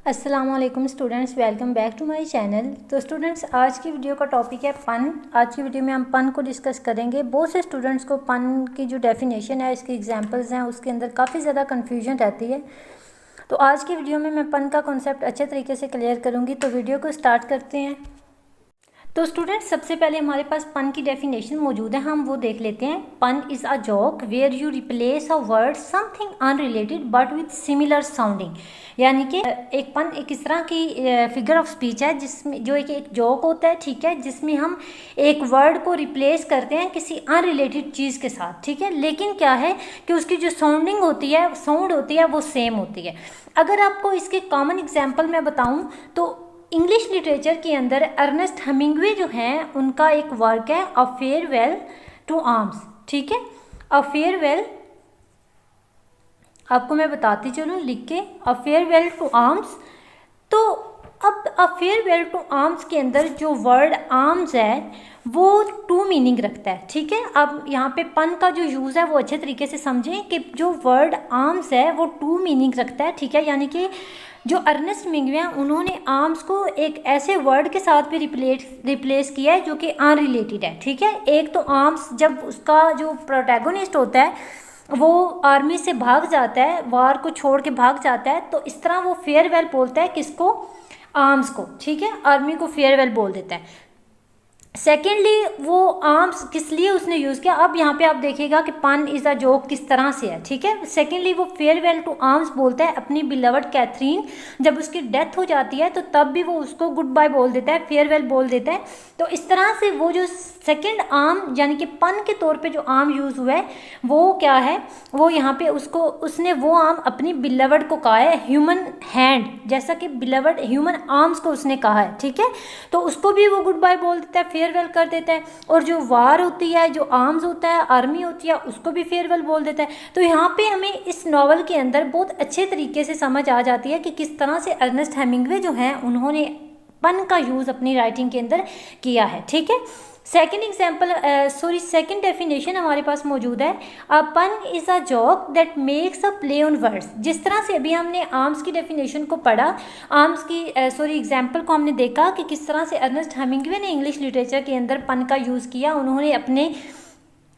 अस्सलाम वालेकुम students, welcome back to my channel. तो स्टूडेंट्स, आज की वीडियो का टॉपिक है पन। आज की वीडियो में हम पन को डिस्कस करेंगे। बहुत से स्टूडेंट्स को पन की जो डेफिनेशन है, इसके एग्जांपल्स हैं, उसके अंदर काफ़ी ज़्यादा कन्फ्यूजन रहती है। तो आज की वीडियो में मैं पन का कॉन्सेप्ट अच्छे तरीके से क्लियर करूँगी। तो वीडियो को स्टार्ट करते हैं। तो स्टूडेंट्स, सबसे पहले हमारे पास पन की डेफिनेशन मौजूद है, हम वो देख लेते हैं। Pun is a joke where you replace a word something unrelated but with similar sounding. यानी कि एक पन एक इस तरह की फिगर ऑफ स्पीच है जिसमें जो एक जोक होता है, ठीक है, जिसमें हम एक वर्ड को रिप्लेस करते हैं किसी अनरिलेटेड चीज़ के साथ, ठीक है। लेकिन क्या है कि उसकी जो साउंडिंग होती है, साउंड होती है, वो सेम होती है। अगर आपको इसके कॉमन एग्जाम्पल मैं बताऊँ तो इंग्लिश लिटरेचर के अंदर अर्नेस्ट हेमिंग्वे जो हैं, उनका एक वर्क है अ फेयरवेल टू आर्म्स, ठीक है। अ फेयरवेल, आपको मैं बताती चलूँ लिख के, अ फेयरवेल टू आर्म्स। तो अब अ फेयरवेल टू आर्म्स के अंदर जो वर्ड आर्म्स है वो टू मीनिंग रखता है, ठीक है। अब यहाँ पे पन का जो यूज़ है वो अच्छे तरीके से समझें कि जो वर्ड आर्म्स है वो टू मीनिंग रखता है, ठीक है। यानी कि जो अर्नेस्ट हेमिंग्वे हैं, उन्होंने आर्म्स को एक ऐसे वर्ड के साथ भी रिप्लेस किया है जो कि अनरिलेटेड है, ठीक है। एक तो आर्म्स, जब उसका जो प्रोटैगोनिस्ट होता है वो आर्मी से भाग जाता है, वार को छोड़ के भाग जाता है, तो इस तरह वो फेयरवेल बोलता है किसको? आर्म्स को, ठीक है। आर्मी को फेयरवेल बोल देता है। सेकेंडली, वो आर्म्स किस लिए उसने यूज़ किया, अब यहाँ पे आप देखिएगा कि पन इज़ अ जोक किस तरह से है, ठीक है। सेकेंडली, वो फेयरवेल टू आर्म्स बोलता है अपनी बिलवड कैथरीन, जब उसकी डेथ हो जाती है तो तब भी वो उसको गुड बाय बोल देता है, फेयरवेल बोल देता है। तो इस तरह से वो जो सेकेंड आर्म यानी कि पन के तौर पे जो आर्म यूज़ हुआ है वो क्या है, वो यहाँ पे उसने वो आर्म अपनी बिलवड को कहा है, ह्यूमन हैंड, जैसा कि बिलवड ह्यूमन आर्म्स को उसने कहा है, ठीक है। तो उसको भी वो गुड बाय बोल देता है, फेयरवेल कर देता है। और जो वार होती है, जो आर्म्स होता है, आर्मी होती है, उसको भी फेयरवेल बोल देता है। तो यहाँ पे हमें इस नॉवल के अंदर बहुत अच्छे तरीके से समझ आ जाती है कि किस तरह से अर्नेस्ट हेमिंग्वे जो हैं उन्होंने पन का यूज़ अपनी राइटिंग के अंदर किया है, ठीक है। सेकेंड डेफिनेशन हमारे पास मौजूद है, अ पन is a joke that makes a play on words. जिस तरह से अभी हमने आर्म्स की डेफिनेशन को पढ़ा, आर्म्स की एग्जाम्पल को हमने देखा कि किस तरह से अर्नेस्ट हेमिंग्वे ने इंग्लिश लिटरेचर के अंदर पन का यूज़ किया। उन्होंने अपने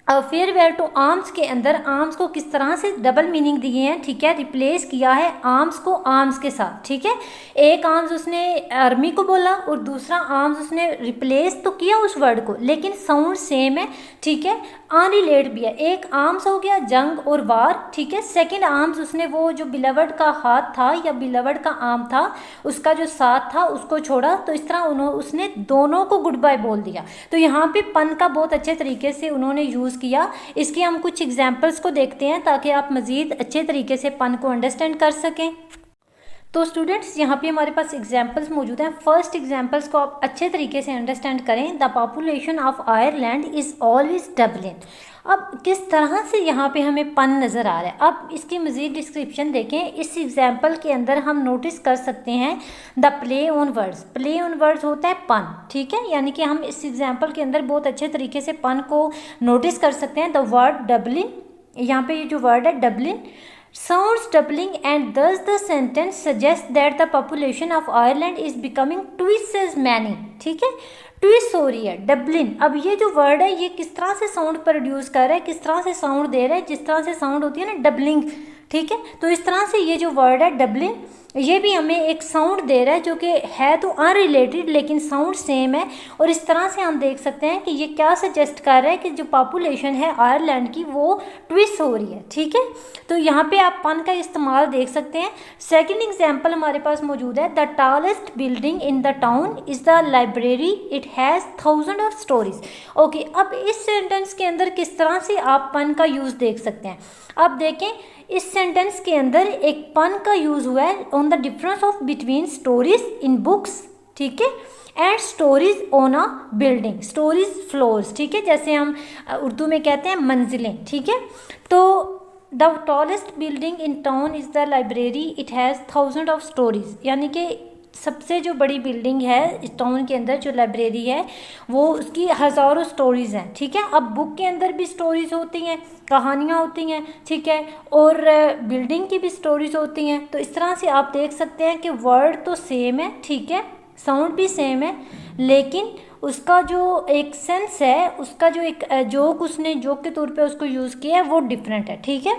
फेयरवेल टू आर्म्स के अंदर आर्म्स को किस तरह से डबल मीनिंग दिए हैं, ठीक है, रिप्लेस किया है आर्म्स को आर्म्स के साथ, ठीक है। एक आर्म्स उसने आर्मी को बोला और दूसरा आर्म्स उसने रिप्लेस तो किया उस वर्ड को, लेकिन साउंड सेम है, ठीक है, अनरिलेट भी है। एक आर्म्स हो गया जंग और वार, ठीक है। सेकंड आर्म्स उसने वो जो बिलवड का हाथ था या बिलवड का आर्म था, उसका जो साथ था उसको छोड़ा। तो इस तरह उसने दोनों को गुड बाय बोल दिया। तो यहाँ पे पन का बहुत अच्छे तरीके से उन्होंने यूज़ किया। इसके हम कुछ एग्जाम्पल्स को देखते हैं ताकि आप मज़ीद अच्छे तरीके से पन को अंडरस्टैंड कर सकें। तो स्टूडेंट्स, यहाँ पे हमारे पास एग्जाम्पल्स मौजूद हैं। फर्स्ट एग्जाम्पल्स को आप अच्छे तरीके से अंडरस्टैंड करें। The population of Ireland is always doubling. अब किस तरह से यहाँ पे हमें पन नज़र आ रहा है, अब इसकी मज़ीद डिस्क्रिप्शन देखें। इस एग्जाम्पल के अंदर हम नोटिस कर सकते हैं the play on words. Play on words होता है पन, ठीक है। यानी कि हम इस एग्जाम्पल के अंदर बहुत अच्छे तरीके से पन को नोटिस कर सकते हैं। द वर्ड डबलिंग, यहाँ पे ये जो वर्ड है doubling, sounds doubling, and thus the sentence suggests that the population of Ireland is becoming twice as many, ठीक है। ट्विस्ट हो रही है, डबलिन। अब ये जो वर्ड है ये किस तरह से साउंड प्रोड्यूस कर रहा है, किस तरह से साउंड दे रहा है, जिस तरह से साउंड होती है ना डबलिंग, ठीक है। तो इस तरह से ये जो वर्ड है डबलिन, ये भी हमें एक साउंड दे रहा है जो कि है तो अनरिलेटेड लेकिन साउंड सेम है। और इस तरह से हम देख सकते हैं कि ये क्या सजेस्ट कर रहा है कि जो पॉपुलेशन है आयरलैंड की वो ट्विस्ट हो रही है, ठीक है। तो यहाँ पे आप पन का इस्तेमाल देख सकते हैं। सेकंड एग्जांपल हमारे पास मौजूद है, the tallest building in the town is the library, it has 1000 of stories. Okay, अब इस सेंटेंस के अंदर किस तरह से आप पन का यूज़ देख सकते हैं। अब देखें, इस सेंटेंस के अंदर एक पन का यूज़ हुआ है on the difference of between stories in books, ठीक है, and stories on a building. Stories floors, ठीक है, जैसे हम उर्दू में कहते हैं मंजिलें, ठीक है। तो the tallest building in town is the library, it has 1000 of stories, यानी कि सबसे जो बड़ी बिल्डिंग है इस टाउन के अंदर, जो लाइब्रेरी है, वो उसकी हज़ारों स्टोरीज़ हैं, ठीक है। अब बुक के अंदर भी स्टोरीज़ होती हैं, कहानियाँ होती हैं, ठीक है, और बिल्डिंग की भी स्टोरीज़ होती हैं। तो इस तरह से आप देख सकते हैं कि वर्ड तो सेम है, ठीक है, साउंड भी सेम है, लेकिन उसका जो एक सेंस है, उसका जो एक जोक उसने जोक के तौर पे उसको यूज़ किया है वो डिफरेंट है, ठीक है।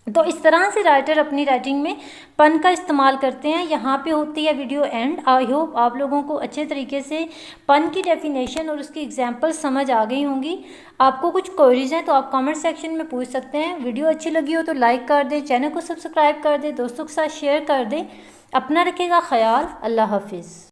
तो इस तरह से राइटर अपनी राइटिंग में पन का इस्तेमाल करते हैं। यहाँ पे होती है वीडियो एंड। आई होप आप लोगों को अच्छे तरीके से पन की डेफिनेशन और उसकी एग्जांपल समझ आ गई होंगी। आपको कुछ क्वेरीज हैं तो आप कमेंट सेक्शन में पूछ सकते हैं। वीडियो अच्छी लगी हो तो लाइक कर दें, चैनल को सब्सक्राइब कर दें, दोस्तों के साथ शेयर कर दें। अपना रखिएगा ख्याल। अल्लाह हाफिज़।